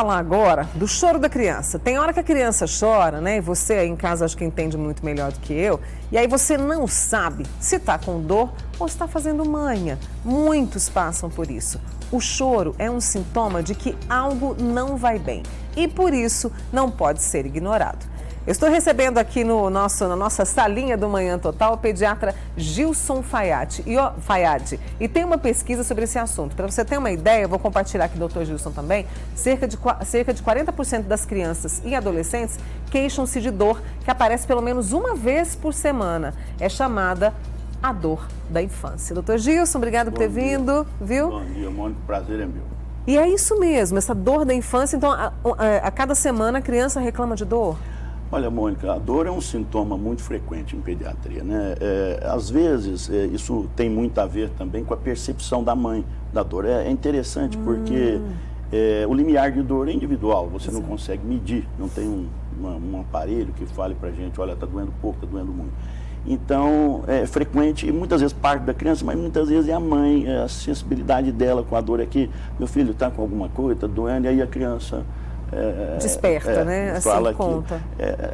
Falar agora do choro da criança. Tem hora que a criança chora, né? E você aí em casa acho que entende muito melhor do que eu. E aí você não sabe se está com dor ou se está fazendo manha. Muitos passam por isso. O choro é um sintoma de que algo não vai bem e por isso não pode ser ignorado. Eu estou recebendo aqui na nossa salinha do Manhã Total o pediatra Gilson Fayad. E tem uma pesquisa sobre esse assunto. Para você ter uma ideia, eu vou compartilhar aqui, doutor Gilson, também. Cerca de 40% das crianças e adolescentes queixam-se de dor que aparece pelo menos uma vez por semana. É chamada a dor da infância. Doutor Gilson, obrigado por ter vindo, viu? Bom dia, Mônica, prazer é meu. E é isso mesmo, essa dor da infância. Então, a cada semana a criança reclama de dor? Olha, Mônica, a dor é um sintoma muito frequente em pediatria, né? Às vezes, isso tem muito a ver também com a percepção da mãe da dor. É interessante porque o limiar de dor é individual, você não consegue medir, não tem um aparelho que fale pra gente, olha, tá doendo pouco, tá doendo muito. Então, é frequente, e muitas vezes parte da criança, mas muitas vezes é a mãe, a sensibilidade dela com a dor é que meu filho está com alguma coisa, tá doendo, e aí a criança... desperta, né? Assim fala conta.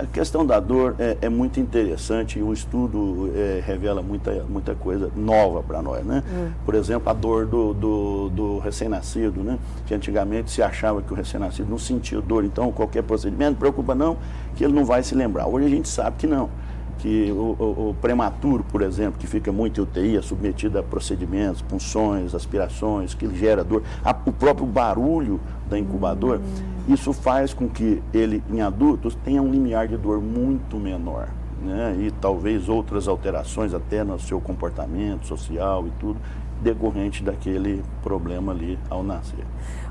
A questão da dor é muito interessante e o estudo revela muita coisa nova para nós, né? Por exemplo, a dor do recém-nascido, né? Que antigamente se achava que o recém-nascido não sentia dor, então qualquer procedimento, não preocupa não, que ele não vai se lembrar. Hoje a gente sabe que não. Que o prematuro, por exemplo, que fica muito em UTI, é submetido a procedimentos, punções, aspirações, que gera dor, o próprio barulho da incubadora, isso faz com que ele, em adultos, tenha um limiar de dor muito menor, né? E talvez outras alterações até no seu comportamento social e tudo, decorrente daquele problema ali ao nascer.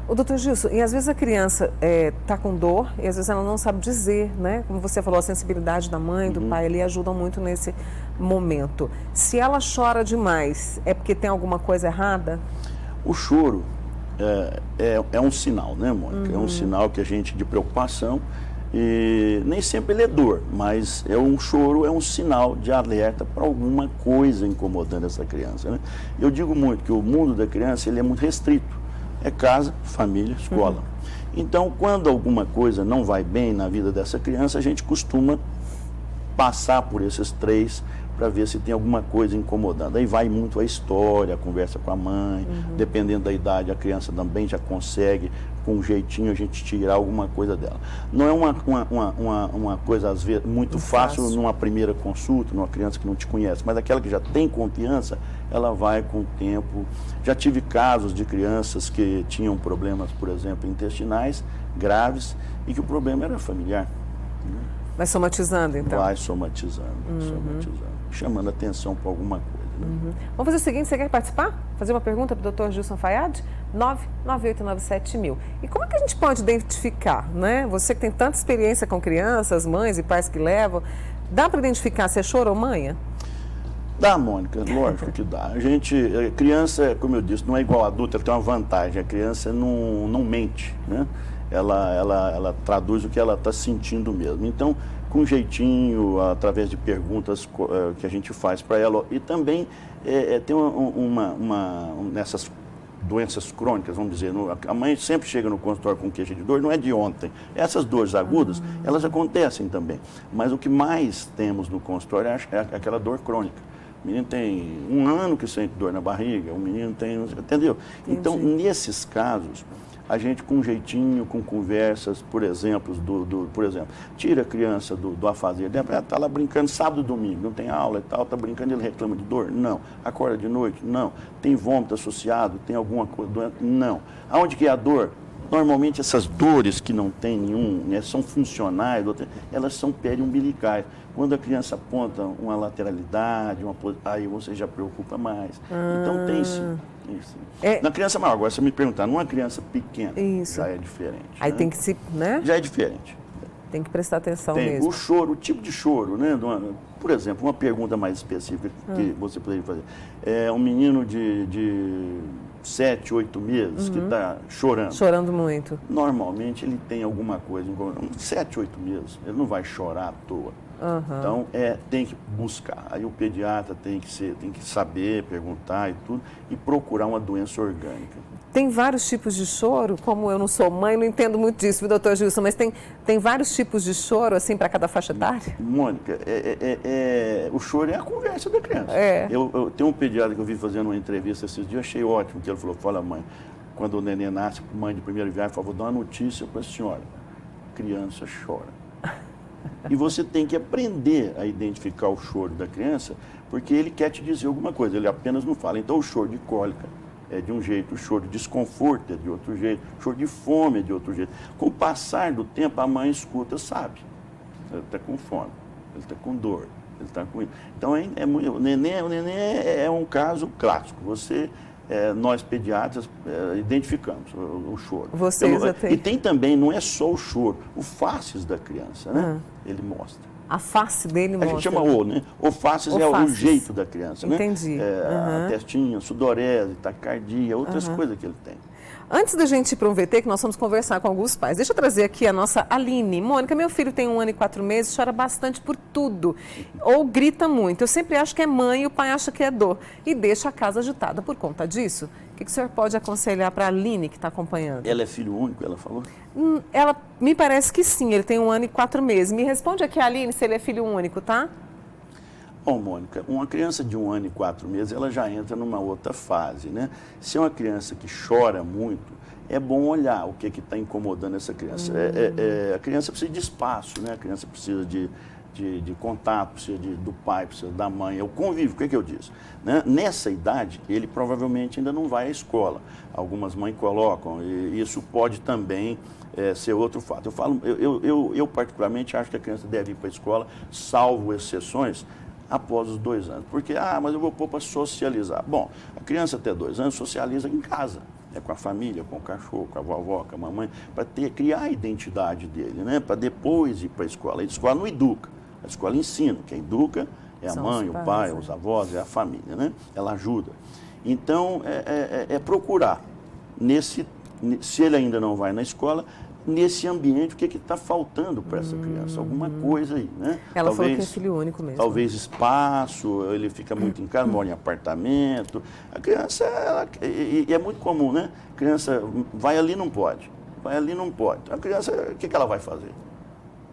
O doutor Gilson, e às vezes a criança está com dor e às vezes ela não sabe dizer, né? Como você falou, a sensibilidade da mãe, do pai ali ajudam muito nesse momento. Se ela chora demais, é porque tem alguma coisa errada? O choro é um sinal, né, Mônica? É um sinal que a gente de preocupação e nem sempre ele é dor, mas um choro é um sinal de alerta para alguma coisa incomodando essa criança, né? Eu digo muito que o mundo da criança ele é muito restrito. É casa, família, escola. Então, quando alguma coisa não vai bem na vida dessa criança, a gente costuma passar por esses três para ver se tem alguma coisa incomodando. Aí vai muito a história, a conversa com a mãe, dependendo da idade, a criança também já consegue, com um jeitinho, a gente tirar alguma coisa dela. Não é uma coisa, às vezes, muito fácil numa primeira consulta, numa criança que não te conhece, mas aquela que já tem confiança, ela vai com o tempo. Já tive casos de crianças que tinham problemas, por exemplo, intestinais graves e que o problema era familiar. Vai somatizando, então? Vai somatizando, chamando atenção para alguma coisa. Né? Vamos fazer o seguinte, você quer participar? Fazer uma pergunta para o doutor Gilson Fayad? 99897.000. E como é que a gente pode identificar, né? Você que tem tanta experiência com crianças, mães e pais que levam, dá para identificar se é choro ou manha? Dá, Mônica, lógico que dá. A criança, como eu disse, não é igual a adulto, ela tem uma vantagem. A criança não mente, né? Ela traduz o que ela está sentindo mesmo. Então, com jeitinho, através de perguntas que a gente faz para ela. E também tem nessas doenças crônicas, vamos dizer, a mãe sempre chega no consultório com queixa de dor, não é de ontem. Essas dores agudas, elas acontecem também. Mas o que mais temos no consultório é aquela dor crônica. O menino tem 1 ano que sente dor na barriga, o menino tem... Entendeu? Entendi. Então, nesses casos, a gente com jeitinho, com conversas, por exemplo, tira a criança do afazer dela, ela está lá brincando sábado e domingo, não tem aula e tal, está brincando, ele reclama de dor? Não. Acorda de noite? Não. Tem vômito associado? Tem alguma coisa doente? Não. Aonde que é a dor? Normalmente essas dores que não tem nenhum, né, são funcionais, elas são periumbilicais. Quando a criança aponta uma lateralidade, aí você já preocupa mais. Então tem sim. Na criança maior, agora você me perguntar, numa criança pequena, já é diferente. Aí né? tem que né? Já é diferente. Tem que prestar atenção Tem mesmo. o choro, o tipo de choro, né? Por exemplo, uma pergunta mais específica que você poderia fazer. É um menino de 7, 8 meses que está chorando. Chorando muito. Normalmente ele tem alguma coisa, 7, 8 meses, ele não vai chorar à toa. Então, tem que buscar. Aí o pediatra tem que saber, perguntar e tudo, e procurar uma doença orgânica. Tem vários tipos de choro, como eu não sou mãe, não entendo muito disso, viu, doutor Gilson, mas tem vários tipos de choro, assim, para cada faixa etária? Mônica, o choro é a conversa da criança. Eu tenho um pediatra que eu vi fazendo uma entrevista esses dias, achei ótimo, que ele falou, fala mãe, quando o neném nasce, mãe de primeira viagem, por favor, dá uma notícia para a senhora, criança chora. E você tem que aprender a identificar o choro da criança, porque ele quer te dizer alguma coisa, ele apenas não fala. Então o choro de cólica é de um jeito, o choro de desconforto é de outro jeito, o choro de fome é de outro jeito. Com o passar do tempo, a mãe escuta, sabe. Ele está com fome, ele está com dor, ele está com isso. Então, o neném é um caso clássico. Nós pediatras identificamos o choro. E tem também, não é só o choro, o faces da criança, né? Ele mostra. A face dele mostra. A gente chama né? O faces é o jeito da criança, né? Entendi. A testinha, sudorese, taquicardia, outras coisas que ele tem. Antes da gente ir para um VT, que nós vamos conversar com alguns pais, deixa eu trazer aqui a nossa Aline. Mônica, meu filho tem 1 ano e 4 meses, chora bastante por tudo, ou grita muito. Eu sempre acho que é mãe e o pai acha que é dor, e deixa a casa agitada por conta disso. O que o senhor pode aconselhar para a Aline, que está acompanhando? Ela é filho único, ela falou? Ela me parece que sim, ele tem 1 ano e 4 meses. Me responde aqui, Aline, se ele é filho único, tá? Bom, Mônica, uma criança de 1 ano e 4 meses, ela já entra numa outra fase, né? Se é uma criança que chora muito, é bom olhar o que está incomodando essa criança. A criança precisa de espaço, né? A criança precisa de contato, precisa do pai, precisa da mãe. É o convívio, o que eu disse? Né? Nessa idade, ele provavelmente ainda não vai à escola. Algumas mães colocam, e isso pode também ser outro fato. Eu particularmente acho que a criança deve ir para a escola, salvo exceções, após os 2 anos. Porque, mas eu vou pôr para socializar. Bom, a criança até 2 anos socializa em casa, com a família, com o cachorro, com a vovó, com a mamãe, para criar a identidade dele, né? Para depois ir para a escola. A escola não educa, a escola ensina. Quem educa é a mãe, o pai, os avós, é a família, né? Ela ajuda. Então, procurar, se ele ainda não vai na escola, nesse ambiente, o que está faltando para essa criança? Alguma coisa aí, né? Ela falou que é filho único mesmo. Talvez espaço, ele fica muito em casa, mora em apartamento. A criança, é muito comum, né? A criança vai ali, não pode. Vai ali, não pode. A criança, o que ela vai fazer?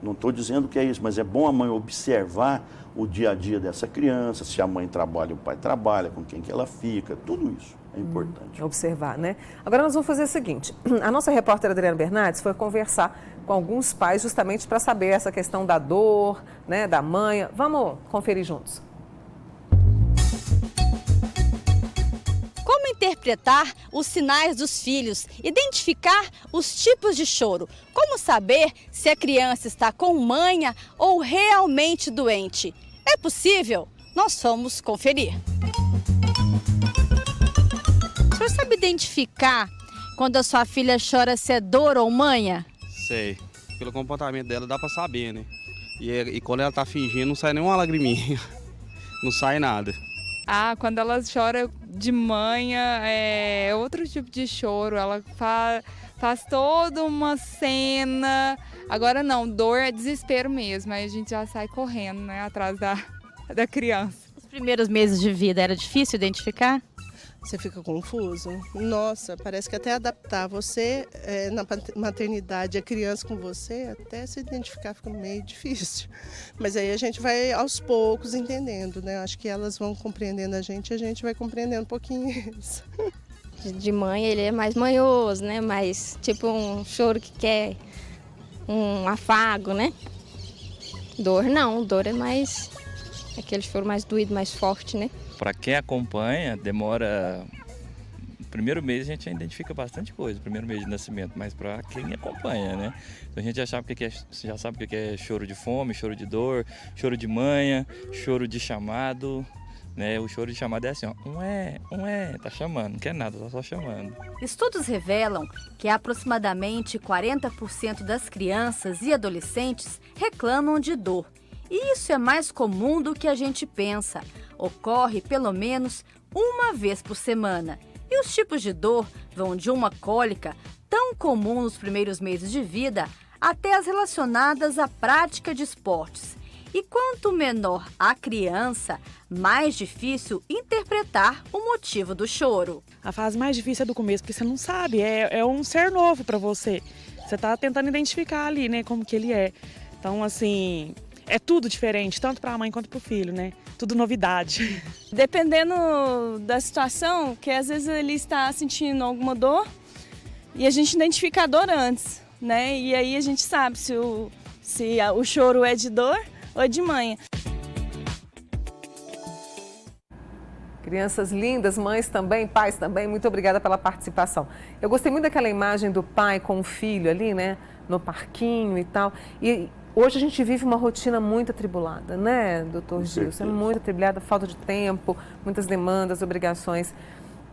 Não estou dizendo que é isso, mas é bom a mãe observar o dia a dia dessa criança, se a mãe trabalha, o pai trabalha, com quem que ela fica, tudo isso é importante. Observar, né? Agora nós vamos fazer o seguinte, a nossa repórter Adriana Bernardes foi conversar com alguns pais justamente para saber essa questão da dor, né, da manha. Vamos conferir juntos. Como interpretar os sinais dos filhos, identificar os tipos de choro, como saber se a criança está com manha ou realmente doente. É possível? Nós vamos conferir. O senhor sabe identificar quando a sua filha chora se é dor ou manha? Sei. Pelo comportamento dela dá pra saber, né? E quando ela tá fingindo não sai nenhuma lagriminha. Não sai nada. Quando ela chora de manha, é outro tipo de choro. Ela faz toda uma cena. Agora não, dor é desespero mesmo. Aí a gente já sai correndo, né, atrás da criança. Os primeiros meses de vida era difícil identificar? Você fica confuso. Nossa, parece que até adaptar você na maternidade, a criança com você, até se identificar fica meio difícil. Mas aí a gente vai aos poucos entendendo, né? Acho que elas vão compreendendo a gente vai compreendendo um pouquinho isso. De mãe ele é mais manhoso, né? Mais tipo um choro que quer um afago, né? Dor não, dor é mais aquele choro mais doído, mais forte, né? Para quem acompanha, demora... No primeiro mês a gente já identifica bastante coisa, primeiro mês de nascimento, mas para quem acompanha, né? Então a gente já sabe o que é choro de fome, choro de dor, choro de manha, choro de chamado, né? O choro de chamado é assim, ó, tá chamando, não quer nada, tá só chamando. Estudos revelam que aproximadamente 40% das crianças e adolescentes reclamam de dor. E isso é mais comum do que a gente pensa. Ocorre pelo menos uma vez por semana. E os tipos de dor vão de uma cólica, tão comum nos primeiros meses de vida, até as relacionadas à prática de esportes. E quanto menor a criança, mais difícil interpretar o motivo do choro. A fase mais difícil é do começo, porque você não sabe, é um ser novo para você. Você está tentando identificar ali, né, como que ele é. Então, assim, é tudo diferente, tanto para a mãe quanto para o filho, né? Tudo novidade. Dependendo da situação, que às vezes ele está sentindo alguma dor e a gente identifica a dor antes, né? E aí a gente sabe se o choro é de dor ou de manha. Crianças lindas, mães também, pais também, muito obrigada pela participação. Eu gostei muito daquela imagem do pai com o filho ali, né, no parquinho e tal. E hoje a gente vive uma rotina muito atribulada, né, doutor Gilson? É muito atribulada, falta de tempo, muitas demandas, obrigações.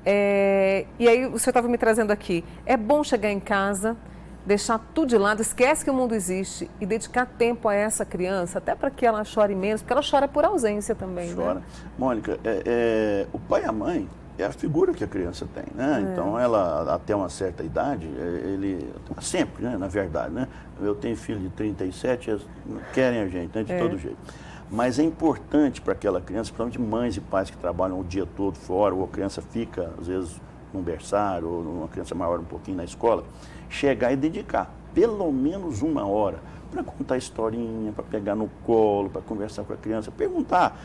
E aí o senhor estava me trazendo aqui, é bom chegar em casa, deixar tudo de lado, esquece que o mundo existe e dedicar tempo a essa criança, até para que ela chore menos, porque ela chora por ausência também, Chora. né? Mônica, o pai e a mãe é a figura que a criança tem, né? Então, ela, até uma certa idade, sempre, né? Na verdade, né? Eu tenho filho de 37, eles querem a gente, né? De todo jeito. Mas é importante para aquela criança, principalmente mães e pais que trabalham o dia todo fora, ou a criança fica, às vezes, num berçário, ou uma criança maior um pouquinho na escola, chegar e dedicar pelo menos 1 hora para contar historinha, para pegar no colo, para conversar com a criança, perguntar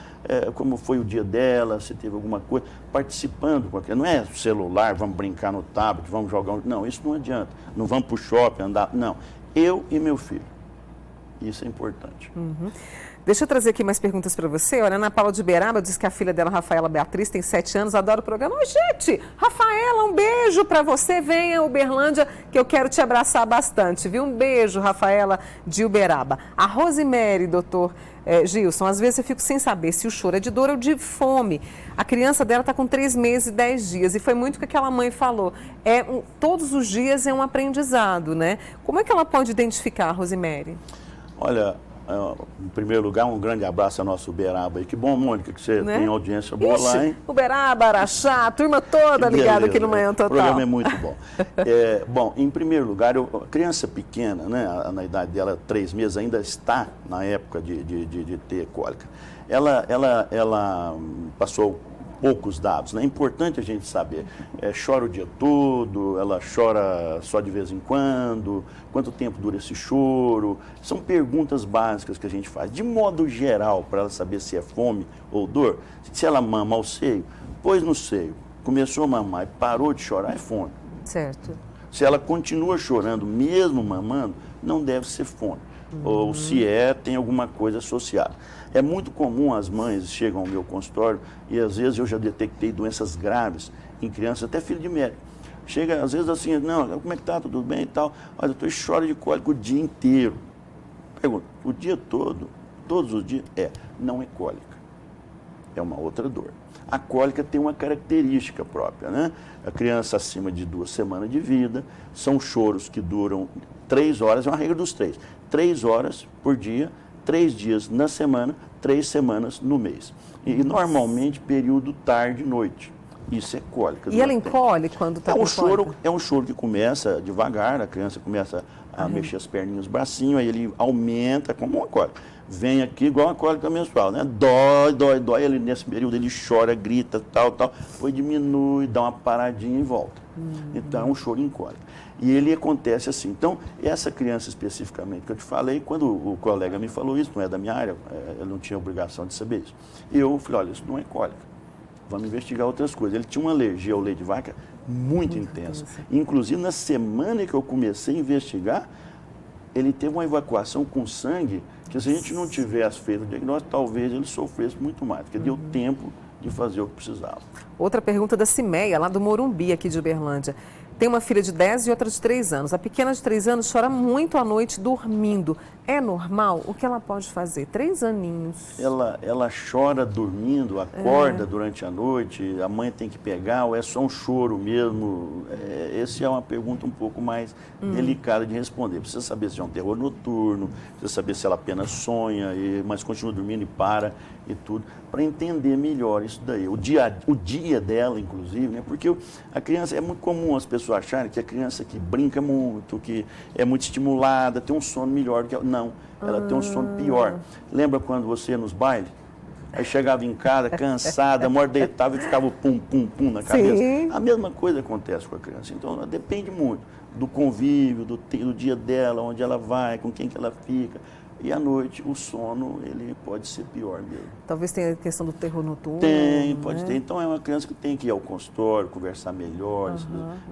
como foi o dia dela, se teve alguma coisa, participando, porque não é celular, vamos brincar no tablet, vamos jogar, não, isso não adianta, não vamos para o shopping, andar, não, eu e meu filho, isso é importante. Deixa eu trazer aqui mais perguntas para você. Olha, Ana Paula de Uberaba diz que a filha dela, Rafaela Beatriz, tem 7 anos, adora o programa. Oi, gente! Rafaela, um beijo para você. Venha, Uberlândia, que eu quero te abraçar bastante, viu? Um beijo, Rafaela de Uberaba. A Rosemary, doutor Gilson, às vezes eu fico sem saber se o choro é de dor ou de fome. A criança dela está com 3 meses e 10 dias e foi muito o que aquela mãe falou. Todos os dias é um aprendizado, né? Como é que ela pode identificar, Rosemary? Olha, em primeiro lugar, um grande abraço ao nosso Uberaba aí. Que bom, Mônica, que você tem audiência boa lá, hein? Uberaba, Araxá, a turma toda ligada aqui no Manhã Total. O programa é muito bom. Bom, em primeiro lugar, a criança pequena, né, na idade dela, 3 meses, ainda está na época de ter cólica. Ela passou poucos dados, né? É importante a gente saber, chora o dia todo, ela chora só de vez em quando, quanto tempo dura esse choro, são perguntas básicas que a gente faz, de modo geral, para ela saber se é fome ou dor. Se ela mama ao seio, pôs no seio, começou a mamar e parou de chorar, é fome. Certo. Se ela continua chorando, mesmo mamando, não deve ser fome. Ou se tem alguma coisa associada. É muito comum as mães chegam ao meu consultório e às vezes eu já detectei doenças graves em crianças, até filho de médico. Chega às vezes assim, não, como é que tá, tudo bem e tal? Olha, eu choro de cólica o dia inteiro. Pergunta, o dia todo, todos os dias? Não é cólica. É uma outra dor. A cólica tem uma característica própria, né? A criança acima de 2 semanas de vida, são choros que duram 3 horas, é uma regra dos 3. 3 horas por dia, 3 dias na semana, 3 semanas no mês. E normalmente período tarde e noite. Isso é cólica. E ela encolhe quando está com cólica? É um choro que começa devagar, a criança começa a mexer as perninhas, os bracinhos, aí ele aumenta como uma cólica. Vem aqui igual uma cólica menstrual, né? Dói, ele nesse período ele chora, grita, tal, depois diminui, dá uma paradinha e volta. Então é um choro em cólica. E ele acontece assim. Então, essa criança especificamente que eu te falei, quando o colega me falou isso, não é da minha área, eu não tinha obrigação de saber isso. Eu falei, olha, isso não é cólica, vamos investigar outras coisas. Ele tinha uma alergia ao leite de vaca muito intensa. Inclusive, na semana que eu comecei a investigar, ele teve uma evacuação com sangue, que se a gente não tivesse feito o diagnóstico, talvez ele sofresse muito mais, porque deu tempo de fazer o que precisava. Outra pergunta da Cimeia, lá do Morumbi, aqui de Uberlândia. Tem uma filha de 10 e outra de 3 anos. A pequena de 3 anos chora muito à noite dormindo. É normal? O que ela pode fazer? 3 aninhos. Ela chora dormindo, acorda durante a noite, a mãe tem que pegar, ou é só um choro mesmo? Essa é uma pergunta um pouco mais delicada de responder. Precisa saber se é um terror noturno, precisa saber se ela apenas sonha, mas continua dormindo e para e tudo, para entender melhor isso daí. O dia dela, inclusive, né? Porque a criança, é muito comum as pessoas acharem que a criança que brinca muito, que é muito estimulada, tem um sono melhor do que ela. Não, ela tem um sono pior. Lembra quando você ia nos bailes? Aí chegava em casa cansada, deitava e ficava o pum, pum, pum na cabeça. Sim. A mesma coisa acontece com a criança. Então, depende muito do convívio, do dia dela, onde ela vai, com quem que ela fica. E à noite, o sono, ele pode ser pior mesmo. Talvez tenha a questão do terror noturno. Tem, pode né? ter. Então, é uma criança que tem que ir ao consultório, conversar melhor,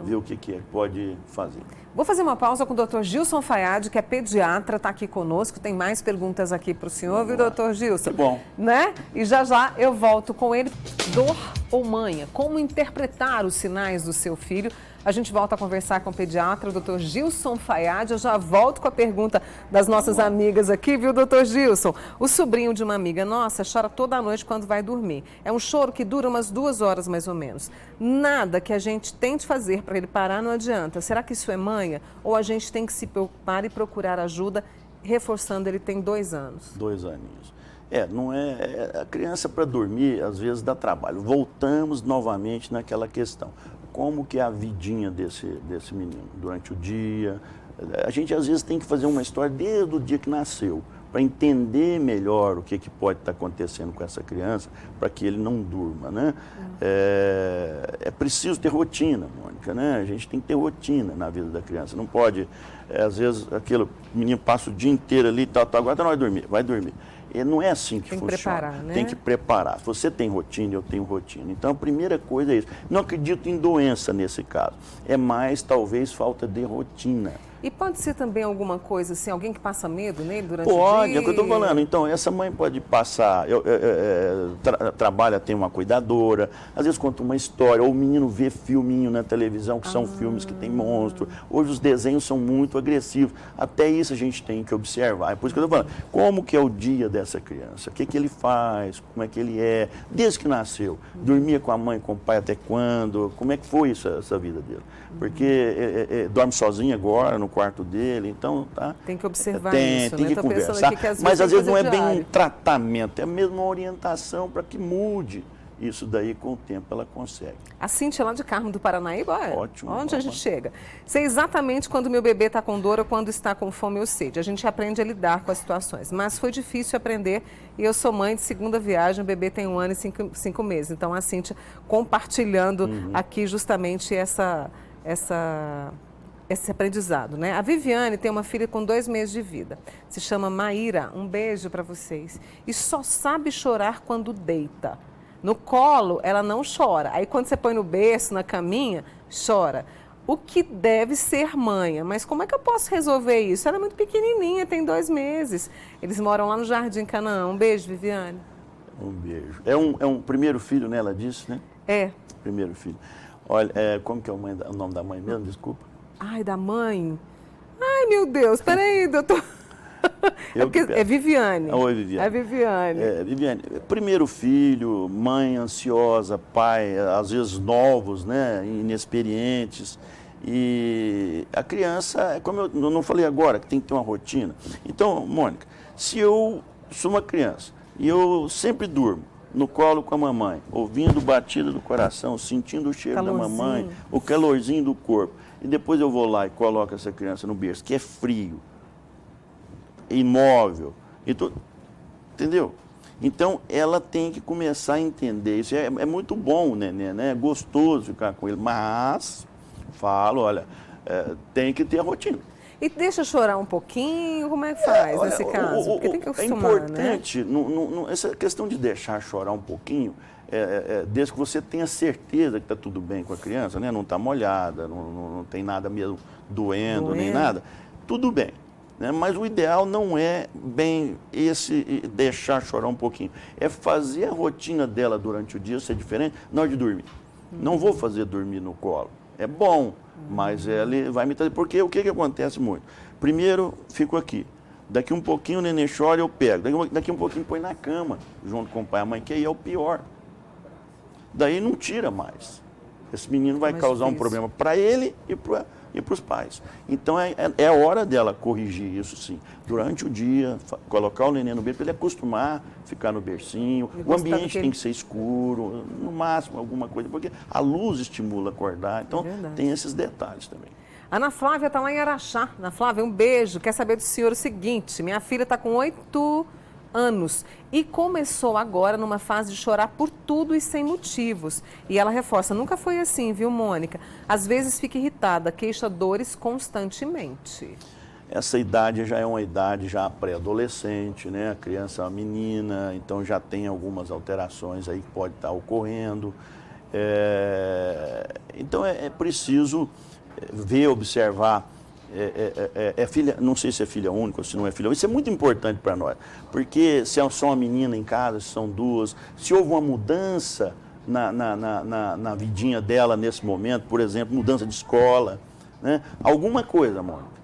ver o que pode fazer. Vou fazer uma pausa com o Dr. Gilson Fayad, que é pediatra, está aqui conosco. Tem mais perguntas aqui para o senhor, viu, doutor Gilson? Que bom. Né? E já eu volto com ele. Dor ou manha? Como interpretar os sinais do seu filho? A gente volta a conversar com o pediatra, o Dr. Gilson Fayad. Eu já volto com a pergunta das nossas amigas aqui, viu, Dr. Gilson? O sobrinho de uma amiga nossa chora toda noite quando vai dormir. É um choro que dura umas 2 horas, mais ou menos. Nada que a gente tente fazer para ele parar não adianta. Será que isso é manha? Ou a gente tem que se preocupar e procurar ajuda, reforçando, ele tem 2 anos? 2 aninhos. Não é... A criança, para dormir, às vezes dá trabalho. Voltamos novamente naquela questão. Como que é a vidinha desse menino durante o dia? A gente, às vezes, tem que fazer uma história desde o dia que nasceu, para entender melhor o que pode estar acontecendo com essa criança, para que ele não durma, né? É preciso ter rotina, Mônica, né? A gente tem que ter rotina na vida da criança. Não pode, às vezes, o menino passa o dia inteiro ali, agora não vai dormir, vai dormir. E não é assim que funciona. Tem que preparar, né? Tem que preparar. Se você tem rotina, eu tenho rotina. Então, a primeira coisa é isso. Não acredito em doença nesse caso. É mais, talvez, falta de rotina. E pode ser também alguma coisa assim, alguém que passa medo nele durante o dia? Pode, é o que eu estou falando. Então, essa mãe pode passar, trabalha, tem uma cuidadora, às vezes conta uma história, ou o menino vê filminho na televisão, que são filmes que tem monstro. Hoje os desenhos são muito agressivos. Até isso a gente tem que observar. É por isso que eu estou falando, como que é o dia dessa criança? O que ele faz? Como é que ele é? Desde que nasceu, dormia com a mãe, com o pai até quando? Como é que foi essa vida dele? Porque dorme sozinho agora, no quarto dele, então tá. Tem que observar isso, tem né? que conversar. Aqui que mas às vezes não é bem um tratamento, é mesmo uma orientação para que mude. Isso daí, com o tempo, ela consegue. A Cíntia lá de Carmo do Paranaíba, ótimo. Onde a gente chega? Sei exatamente quando meu bebê está com dor ou quando está com fome ou sede. A gente aprende a lidar com as situações, mas foi difícil aprender e eu sou mãe de segunda viagem, o bebê tem 1 ano e 5 meses. Então, a Cíntia compartilhando aqui justamente esse aprendizado, né? A Viviane tem uma filha com 2 meses de vida. Se chama Maíra. Um beijo para vocês. E só sabe chorar quando deita. No colo, ela não chora. Aí, quando você põe no berço, na caminha, chora. O que deve ser manha. Mas como é que eu posso resolver isso? Ela é muito pequenininha, tem 2 meses. Eles moram lá no Jardim Canaã. Um beijo, Viviane. Um beijo. É um primeiro filho, né? Ela disse, né? É. Primeiro filho. Olha, como que é o nome da mãe mesmo? Desculpa. Ai, da mãe? Ai, meu Deus, peraí, doutor. É Viviane. Oi, Viviane. É Viviane. Viviane, primeiro filho, mãe ansiosa, pai, às vezes novos, né, inexperientes. E a criança, como eu não falei agora, que tem que ter uma rotina. Então, Mônica, se eu sou uma criança e eu sempre durmo no colo com a mamãe, ouvindo batida do coração, sentindo o cheiro da mamãe, o calorzinho do corpo, e depois eu vou lá e coloco essa criança no berço, que é frio, imóvel, entendeu? Então, ela tem que começar a entender isso. É muito bom, né? É gostoso ficar com ele, mas, olha, tem que ter a rotina. E deixa chorar um pouquinho, como é que faz nesse caso? Porque tem que acostumar, é importante, né? Essa questão de deixar chorar um pouquinho, desde que você tenha certeza que está tudo bem com a criança, né? Não está molhada, não tem nada mesmo doendo, nem nada, tudo bem. Né? Mas o ideal não é bem deixar chorar um pouquinho. É fazer a rotina dela durante o dia ser diferente na hora de dormir. Não vou fazer dormir no colo. É bom, mas ele vai me trazer. Porque o que acontece muito? Primeiro, fico aqui. Daqui um pouquinho o neném chora, eu pego. Daqui um pouquinho põe na cama, junto com o pai e a mãe, que aí é o pior. Daí não tira mais. Esse menino vai causar um problema para ele e para os pais. Então, é hora dela corrigir isso, sim. Durante o dia, colocar o neném no berço, para ele acostumar, ficar no bercinho. O ambiente tem que ser escuro, no máximo alguma coisa, porque a luz estimula acordar. Então, tem esses detalhes também. Ana Flávia está lá em Araxá. Ana Flávia, um beijo. Quer saber do senhor o seguinte, minha filha está com 8 anos e começou agora numa fase de chorar por tudo e sem motivos. E ela reforça, nunca foi assim, viu, Mônica? Às vezes fica irritada, queixa dores constantemente. Essa idade já é uma idade já pré-adolescente, né? A criança é uma menina, então já tem algumas alterações aí que pode estar ocorrendo. Então é preciso ver, observar. Filha, não sei se é filha única ou se não é filha única. Isso é muito importante para nós, porque se é só uma menina em casa, se são duas, se houve uma mudança na vidinha dela nesse momento, por exemplo, mudança de escola, né? Alguma coisa, Mônica.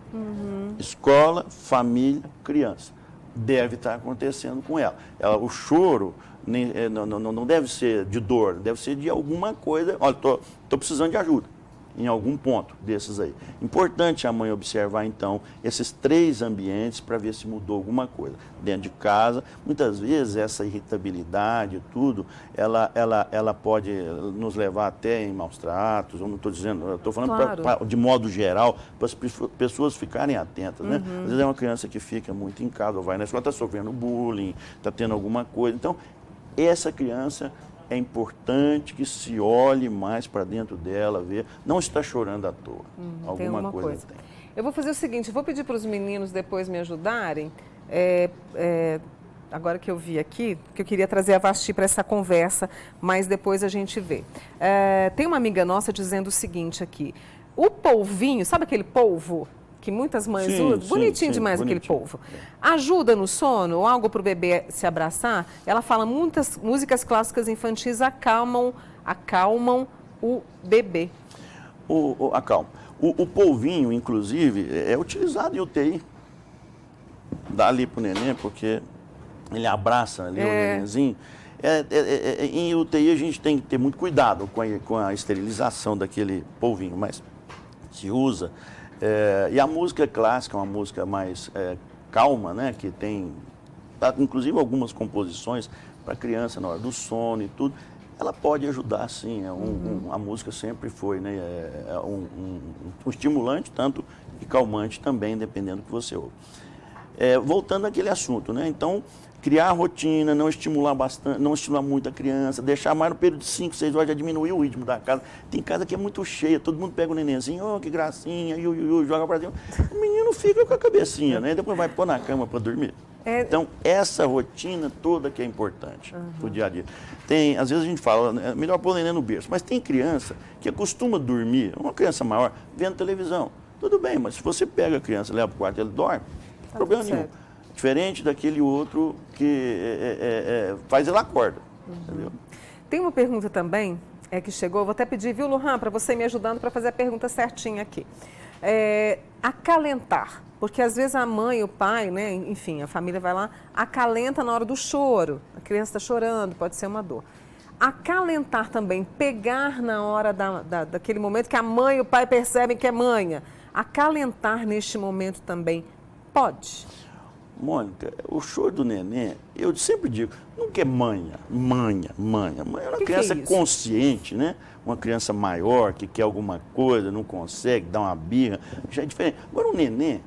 Escola, família, criança. Deve estar acontecendo com ela. O choro não deve ser de dor, deve ser de alguma coisa. Olha, estou precisando de ajuda em algum ponto desses aí. Importante a mãe observar, então, esses 3 ambientes para ver se mudou alguma coisa. Dentro de casa, muitas vezes essa irritabilidade, tudo, ela pode nos levar até em maus tratos. Eu não estou dizendo, eu estou falando Claro. de modo geral, para as pessoas ficarem atentas, né? Às vezes é uma criança que fica muito em casa, ou vai na escola, está sofrendo bullying, está tendo alguma coisa. Então, essa criança é importante que se olhe mais para dentro dela, ver, não está chorando à toa. Alguma coisa tem. Eu vou fazer o seguinte, vou pedir para os meninos depois me ajudarem. Agora que eu vi aqui, que eu queria trazer a Vasti para essa conversa, mas depois a gente vê. Tem uma amiga nossa dizendo o seguinte aqui, o polvinho, sabe aquele polvo que muitas mães usam? Bonitinho demais aquele polvo. Ajuda no sono ou algo para o bebê se abraçar? Ela fala, muitas músicas clássicas infantis acalmam o bebê. Acalma. O polvinho, inclusive, é utilizado em UTI. Dá ali para o neném, porque ele abraça ali o nenenzinho. Em UTI a gente tem que ter muito cuidado com a esterilização daquele polvinho, mas se usa. E a música clássica é uma música mais calma, né? Que tem, inclusive, algumas composições para criança na hora do sono e tudo. Ela pode ajudar, sim. A música sempre foi, né? Um estimulante, tanto e calmante também, dependendo do que você ouve. Voltando àquele assunto, né? Então, criar a rotina, não estimular bastante, não estimular muito a criança, deixar mais no período de 5, 6 horas, já diminuir o ritmo da casa. Tem casa que é muito cheia, todo mundo pega o nenenzinho, oh, que gracinha, joga pra cima. O menino fica com a cabecinha, né? Depois vai pôr na cama para dormir. Então, essa rotina toda que é importante pro dia a dia. Às vezes a gente fala, é melhor pôr o neném no berço, mas tem criança que acostuma dormir, uma criança maior, vendo televisão. Tudo bem, mas se você pega a criança, leva pro quarto e ele dorme, não tem problema nenhum. Diferente daquele outro que faz ela acorda. Entendeu? Tem uma pergunta também que chegou, vou até pedir, viu, Lohan, para você me ajudando para fazer a pergunta certinha aqui. Acalentar, porque às vezes a mãe, o pai, né, enfim, a família vai lá, acalenta na hora do choro. A criança está chorando, pode ser uma dor. Acalentar também, pegar na hora daquele momento que a mãe e o pai percebem que é manha. Acalentar neste momento também pode? Mônica, o choro do neném, eu sempre digo, nunca é manha. Manha é uma criança consciente, né? Uma criança maior que quer alguma coisa, não consegue, dá uma birra, já é diferente. Agora o neném,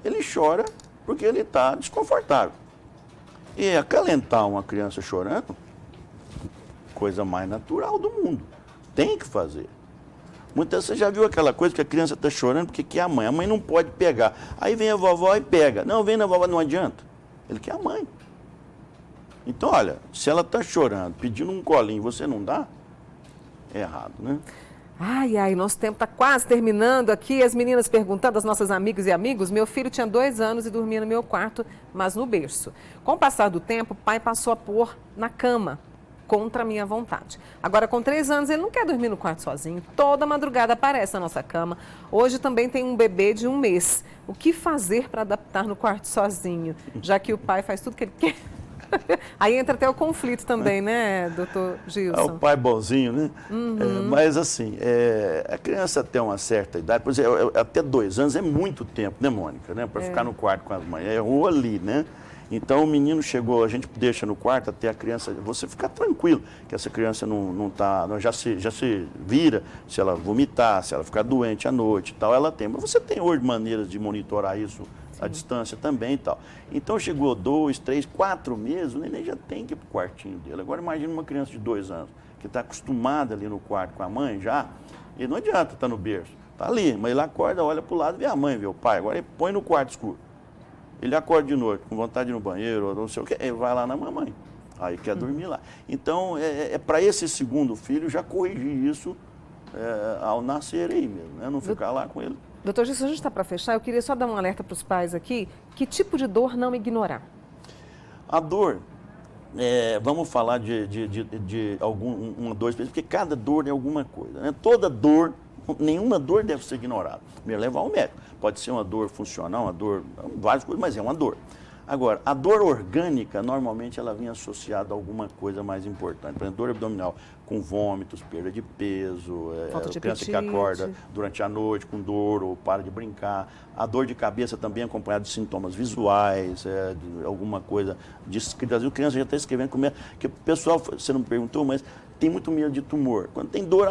ele chora porque ele está desconfortável. E acalentar uma criança chorando, coisa mais natural do mundo. Tem que fazer. Muitas vezes você já viu aquela coisa que a criança está chorando porque quer a mãe não pode pegar. Aí vem a vovó e pega. Não, vem na vovó, não adianta. Ele quer a mãe. Então, olha, se ela está chorando, pedindo um colinho, você não dá, é errado, né? Ai, nosso tempo está quase terminando aqui. As meninas perguntando, as nossas amigas e amigos, meu filho tinha 2 anos e dormia no meu quarto, mas no berço. Com o passar do tempo, o pai passou a pôr na cama, contra a minha vontade. Agora, com 3 anos, ele não quer dormir no quarto sozinho. Toda madrugada aparece na nossa cama. Hoje também tem um bebê de 1 mês. O que fazer para adaptar no quarto sozinho, já que o pai faz tudo que ele quer? Aí entra até o conflito também, né, doutor É Gilson? o pai bonzinho, né? Mas assim, a criança até uma certa idade, por exemplo, até 2 anos é muito tempo, né, Mônica? Né? Para ficar no quarto com as mães. É ou ali, né? Então o menino chegou, a gente deixa no quarto até a criança, você ficar tranquilo, que essa criança não já se vira, se ela vomitar, se ela ficar doente à noite e tal, ela tem. Mas você tem hoje maneiras de monitorar isso à distância também e tal. Então chegou 2, 3, 4 meses, o neném já tem que ir para o quartinho dele. Agora imagina uma criança de 2 anos, que está acostumada ali no quarto com a mãe já, e não adianta estar no berço, está ali, mas ele acorda, olha para o lado, vê a mãe, vê o pai, agora ele põe no quarto escuro. Ele acorda de noite, com vontade de ir no banheiro, ou não sei o quê, ele vai lá na mamãe. Aí quer dormir lá. Então, para esse segundo filho, já corrigir isso ao nascer aí mesmo, né? Não ficar lá com ele. Doutor Gilson, a gente está para fechar, eu queria só dar um alerta para os pais aqui, que tipo de dor não ignorar? A dor, vamos falar de uma dor específica, porque cada dor é alguma coisa, né? Toda dor, nenhuma dor deve ser ignorada. Primeiro, levar ao médico. Pode ser uma dor funcional, uma dor, várias coisas, mas é uma dor. Agora, a dor orgânica, normalmente, ela vem associada a alguma coisa mais importante. Por exemplo, dor abdominal com vômitos, perda de peso, falta de criança que apetite. acorda durante a noite com dor ou para de brincar. A dor de cabeça também acompanhada de sintomas visuais, de alguma coisa de escrita. Às vezes a criança já está escrevendo com medo, que o pessoal, você não me perguntou, mas tem muito medo de tumor. Quando tem dor,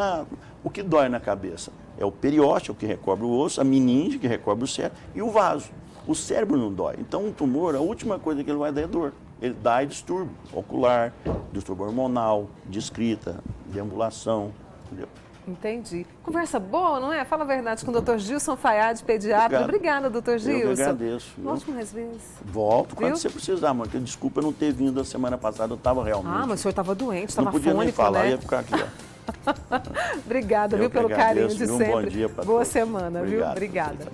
o que dói na cabeça? É o periósteo, que recobre o osso, a meninge, que recobre o cérebro, e o vaso. O cérebro não dói. Então, um tumor, a última coisa que ele vai dar é dor. Ele dá distúrbio ocular, distúrbio hormonal, de escrita, de ambulação, entendeu? Entendi. Conversa boa, não é? Fala a verdade com o doutor Gilson Fayad, pediatra. Obrigada, doutor Gilson. Eu que agradeço. Volte mais vezes. Volto quando Viu? você precisar, mano. Desculpa eu não ter vindo a semana passada, eu estava realmente. Ah, mas o senhor estava doente, estava não fônico, podia nem falar, né? ia ficar aqui, ó. Obrigada, viu, Eu que pelo carinho agradeço, de viu? Um sempre. bom dia pra Boa todos. semana, viu? Obrigado. Obrigada.